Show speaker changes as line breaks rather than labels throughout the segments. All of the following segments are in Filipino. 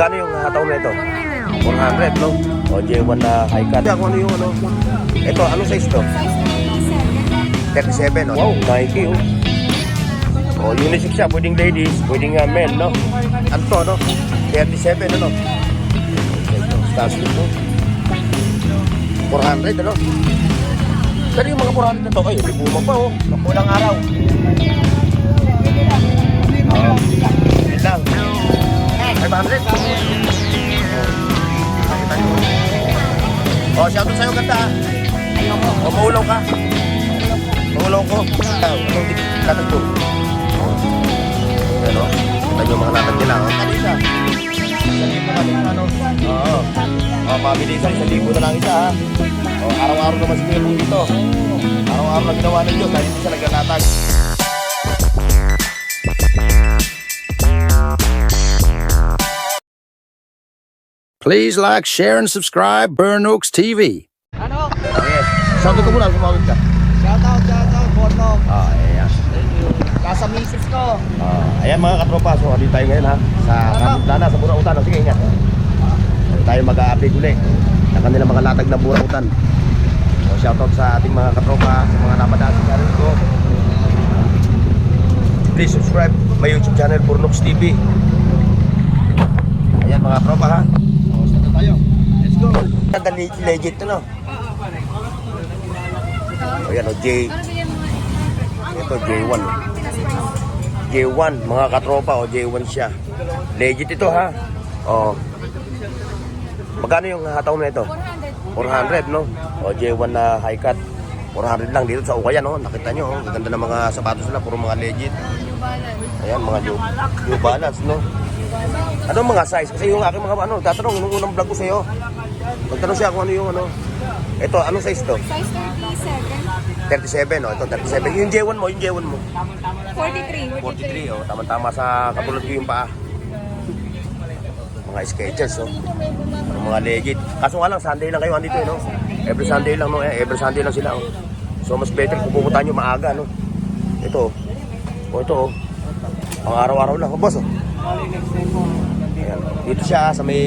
Magkano yung hataw na ito? 400, no? O, J1 na high cut. Kung ano yung ano? Ito, anong size to? 37, no? Wow, Nike, oh. O, unisex siya. Pwedeng ladies, pwedeng men, no? Ano to, no? 37, ano? Stance nito. 400, ano? Pero yung mga 400 na to, ay, may puma pa, oh. Nakulang araw. Yun lang. 500. Nakita nyo. O, shoutout sa'yo ganda, ha? O, maulaw ka. Maulaw ko. Anong latag to? Ano? Kita nyo mga latag nila, o. Kanisa. 1,000 kami, ano? Oo. O, mabilisan, 1,000 na lang isa, ha? O, araw-araw naman si Kuya dito. Araw-araw na ginawa ng Diyos, dahil hindi siya naglalatag.
Please like, share, and subscribe Burn Oaks TV.
Ano?
Okay. Shoutout ko muna, sumawag ka.
Shoutout, Bornok.
Ayan.
Nasa misis ko.
Ayan mga katropa, so dito tayo ngayon ha sa Kamutana, sa Burautan. Sige, ingat. Tayo mag-a-update ulit ng kanilang mga latag ng Burautan. So shoutout sa ating mga katropa, sa mga napadaan sa channel ko. Please subscribe my YouTube channel, Burn Oaks TV. Ayan mga katropa ha. So saan na tayo? Let's go. Legit to, no? Ayan o, ito J1. J1 mga katropa, o J1 siya. Legit ito ha. O, magkano yung hataw na ito? 400, no? O J1 na high cut. 400 lang dito sa Ukayan, no? Nakita nyo, oh. Ganda ng mga sapatos nila, puro mga legit. Ayan, mga New Balance, no? Ano mga size? Kasi yung aking mga ano, tatanong nung unang vlog ko sa'yo. Magtanong siya kung ano yung ano. Ito, anong size to?
Size
37,
37.
no? Ito, 37. Yung J1 mo, yung J1 mo.
43.
43, oh. Tama-tama sa katulad ko yung paa. Mga Skechers, oh. Ano, mga legit. Kaso nga lang, Sunday lang kayo andito, no? Every Sunday lang, no? Every Sunday lang sila, oh. So, mas better kung pupunta nyo maaga, no? Ito, oh. Ito, oh. Pang araw-araw lang, oh, boss, oh. Ayan. Dito siya sa may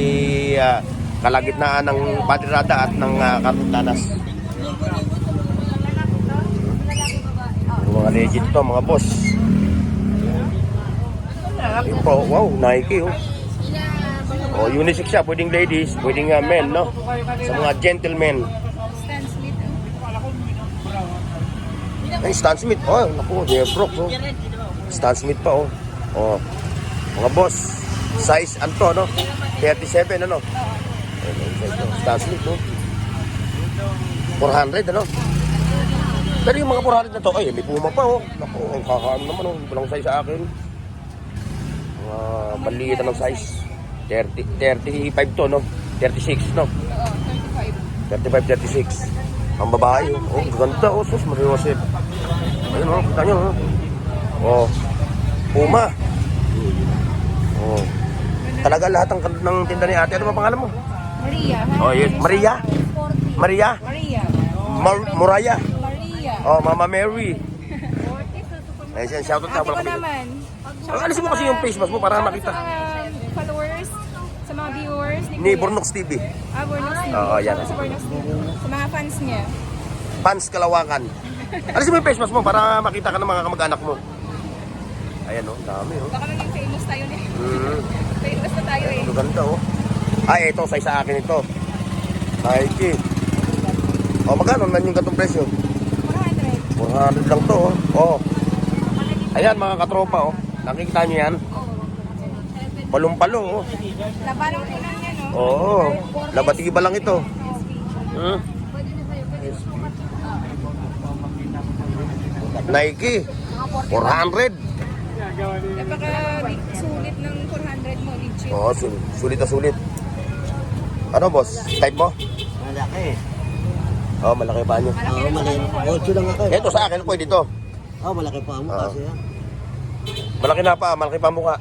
kalagitnaan ng Patirada at ng Karundanas. Yung mga legit to, mga boss. Yun po, wow, Nike, oh. Oh, unisex siya, pwedeng ladies, pwedeng men, no? Sa mga gentlemen.
Stan Smith.
Ay, Stan Smith, oh, naku, Jeffrock, oh. Stan Smith pa, oh. Oh, mga boss, size, anto, no? 37, ano? Stan Smith, no? 400, ano? Pero yung mga 400 na to, ay, may puma pa, oh. Naku, ang kakaano naman, oh. Hindi pa lang size sa akin. Mga maliit ng size. 35 to, no? 36, no? 35, 36. Ang babae, oh. Oh, ganda, oh. Sus, mariwasip. Ayun, oh. Kita nyo, oh. Oh. Puma. Oh. Talaga lahat ng tinda ni ate. Ano ba pangalan mo?
Maria.
Oh, yes. Maria?
40.
Maria?
Maria.
Muraya?
Maria.
Oh, Mama Mary. Ay, siya, shoutout ka
Ate ko
pala.
naman.
Alisin mo kasi yung face mask mo para makita.
Sa mga followers, sa mga viewers
Ni Burn Oaks TV.
Bornox TV.
Oo, yan.
Sa Bornox TV. Sa mga fans niya.
Fans Kalawakan. Alisin mo yung face mask mo para makita ka ng mga kamag-anak mo. Ayan, oh. Dami, oh.
Baka maging famous tayo na eh.
Mm.
Famous na tayo eh.
Ito ganda, oh. Ay, ito, size sa akin ito. Nike. Oh, magkano na yung gatong presyo?
400.
400 lang to, oh. Oh. Ayan, mga katropa, oh. Nakikita nyo yan? Palong-palo, oh.
Labarang ko lang yan, no?
Oo. Labatiba lang ito. Hmm? Nike. 400.
Napaka-sulit ng 400 mo, legit.
Oo, sulit na sulit. Ano, boss? Type mo?
Malaki.
Oo, malaki pa nyo.
Oo, malaki. 8 lang ako.
Ito sa akin, pwede ito.
Oo, malaki pa mo kasi yan.
Malaki na pa, malaki pa mukha.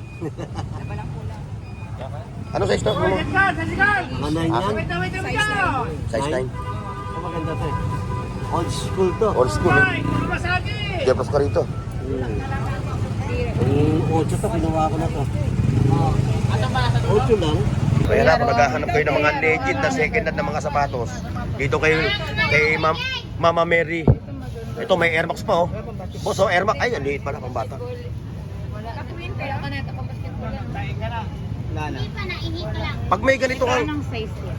Ano size to? Ano?
Mga 9 yan.
Size 9.
Oh, maganda to eh. Old school to.
Old school, eh. Depros ka rito.
Yung 8 to, kinuha ko na to. 8 lang.
Kaya na, kung naghahanap kayo ng mga legit na second hand na mga sapatos, dito kay Mama Mary. Ito, may Air Max pa, oh. Boss, oh, Air Max. Ay, ang liit pala, pang bata.
Kapwinter ako na ito kung basketball lang.
Pag may ganito kang...
Anong size yan?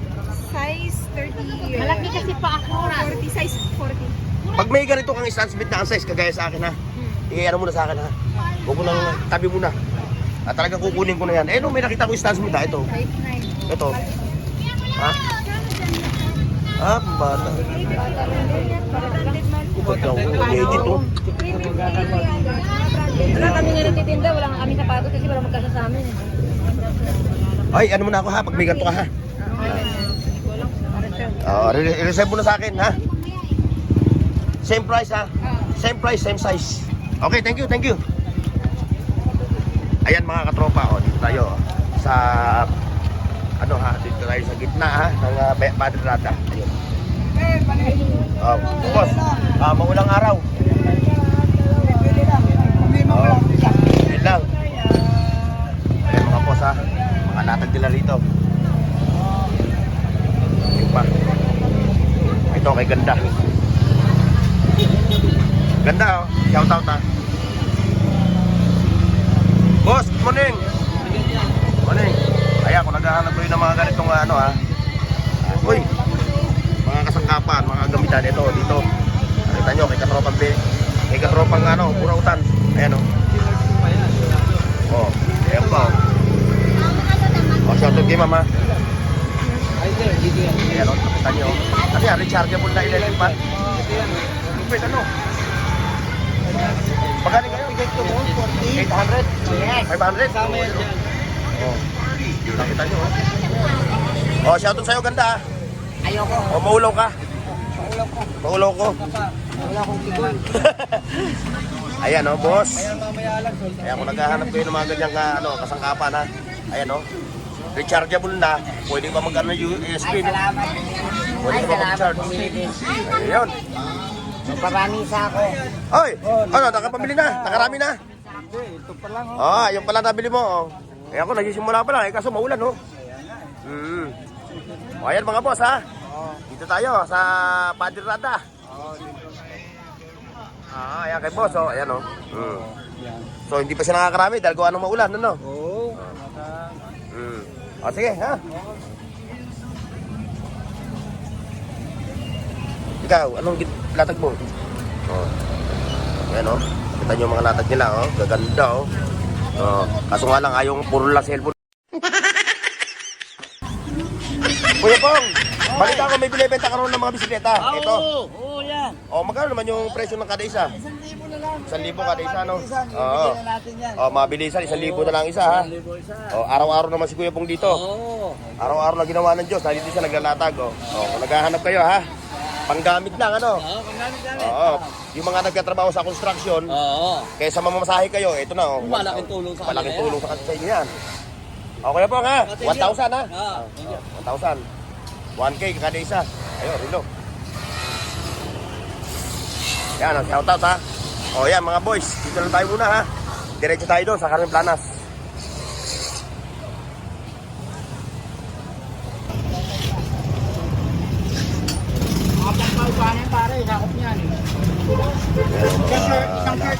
Size 30. Malaki kasi pa ako. 40, size 40.
Pag may ganito kang Stan Smith na ang size, kagaya sa akin, ha? I-ano muna sa akin, ha? Huwag mo nang tabi muna. At talagang kukunin ko na yan. Eh, no, may nakita ko yung Stan Smith, ha? Ito.
Size 9.
Ito. Ha? Ah, bata. Kupag daw. Legit, oh.
Wala kami nga nagtitinda, wala nga kami sapatos kasi wala magkasa sa amin.
Ay, ano muna ako, ha? Pag may ganito ka, ha? I-reserve mo na sa akin, ha? Same price, ha? Same price, same size. Okay, thank you, thank you. Ayan mga katropa, oh, dito tayo sa ano ha, dito tayo sa gitna ha ng Badrada. Ayun. Boss, maulang araw. Yun lang. Ayan mga boss ha, mga latag nila rito. Yun pa. Ito kay ganda. Ganda oh, shout out ha. Boss, good morning. Morning. Ayan, kung naghahanap ko yun ng mga ganitong ano ha. Uy, mga kasangkapan, mga gamitan ito, dito. Nakita nyo, kay katropang ano, Burautan. Ayan o. Oh, ayan pa o. Oh, shout out kay mama. Ayan o, nakita nyo. Ano yan, rechargeable na electric fan. Wait, ano? Pagkani kayo? 800? 500? Sama yan dyan. Oh, nakita nyo oh. Oh, shoutout sa'yo, ganda ah.
Ayoko.
Oh, maulaw ka? Maulaw ko.
Wala akong tigol.
Ayan oh, boss.
Ayan, mamaya lang.
Ayan, kung naghahanap kayo ng mga ganyang ano, kasangkapan ha. Ayan oh. Rechargeable na. Pwede pa mag-ano USB. No? Pwede pa mag-charge. Ayun.
Parami sa ako.
Oy! Ano, nakapamili na? Nakarami na?
Ito pa lang.
Ah, yung pala nabili mo. Oh. Eh ako nagsisimula pa lang, kaso maulan, no? O, ayan mga boss, ha? Dito tayo, sa Badrada. Ayan kay boss, oh. Ayan, oh. So, hindi pa siya nakakarami dahil gawa ng maulan, ano?
Oo.
O, sige, ha? Ikaw, anong latag mo? Oh. Ayan, oh. Kita nyo yung mga latag nila, oh. Gaganda, oh. Oh. Kaso nga lang, ayaw puro lang cellphone. Kuya Pong, balita ko may binibenta ka ron ng mga bisikleta. Ito.
Oo, yan.
Oh, magkano naman yung presyo ng kada isa?
1,000 na lang.
1,000 kada isa, no?
Oo. natin yan.
Oh, mabilisan, 1,000 na lang isa, ha?
1,000 isa.
Oh, araw-araw naman si Kuya Pong dito.
Oo.
Araw-araw na ginawa ng Diyos, dahil dito siya naglalatag, oh. Oh, kung naghahanap kayo, ha? Panggamit lang, ano?
Oo, paggamit.
Oo. Yung mga nagtatrabaho sa construction,
Oo.
kaysa mamasahe kayo, ito na, oh.
Malaking tulong sa kanila
Malaking
yan.
tulong sa inyo yan. Okay po, ha? 1,000, ha?
Oo, thank you.
1,000. 1K kada isa. Ayun, rilo. Yan, shout out ha. O yan mga boys, dito lang tayo muna ha. Diretso tayo doon sa Carmen Planas.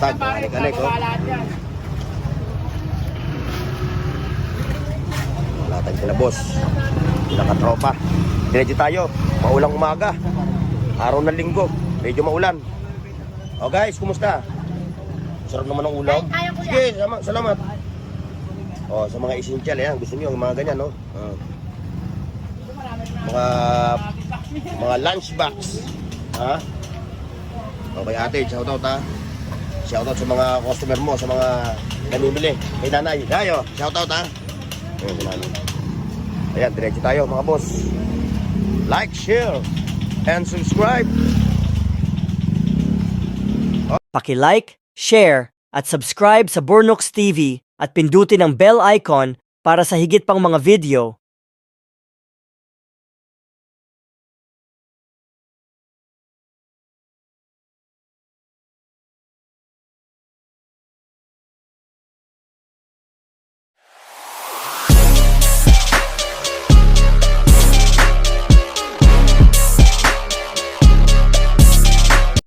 Latag, galing oh. Latag sila boss. Nakatropa. Diretso tayo. Maulang umaga. Araw ng linggo. Medyo maulan. O guys, kumusta? Sarap naman ng ulam. Sige, salamat. O, sa mga essential, yan. Gusto niyo yung mga ganyan, no? Mga lunch box. Ha? Okay ate, shoutout ha. Shoutout sa mga customer mo, sa mga namimili. Kay nanay. Dayo, shoutout ha. Ayan, nanay. Ayan, diretso tayo mga boss. Like, share, and subscribe.
Paki-like, share, at subscribe sa Burnooks TV at pindutin ang bell icon para sa higit pang mga video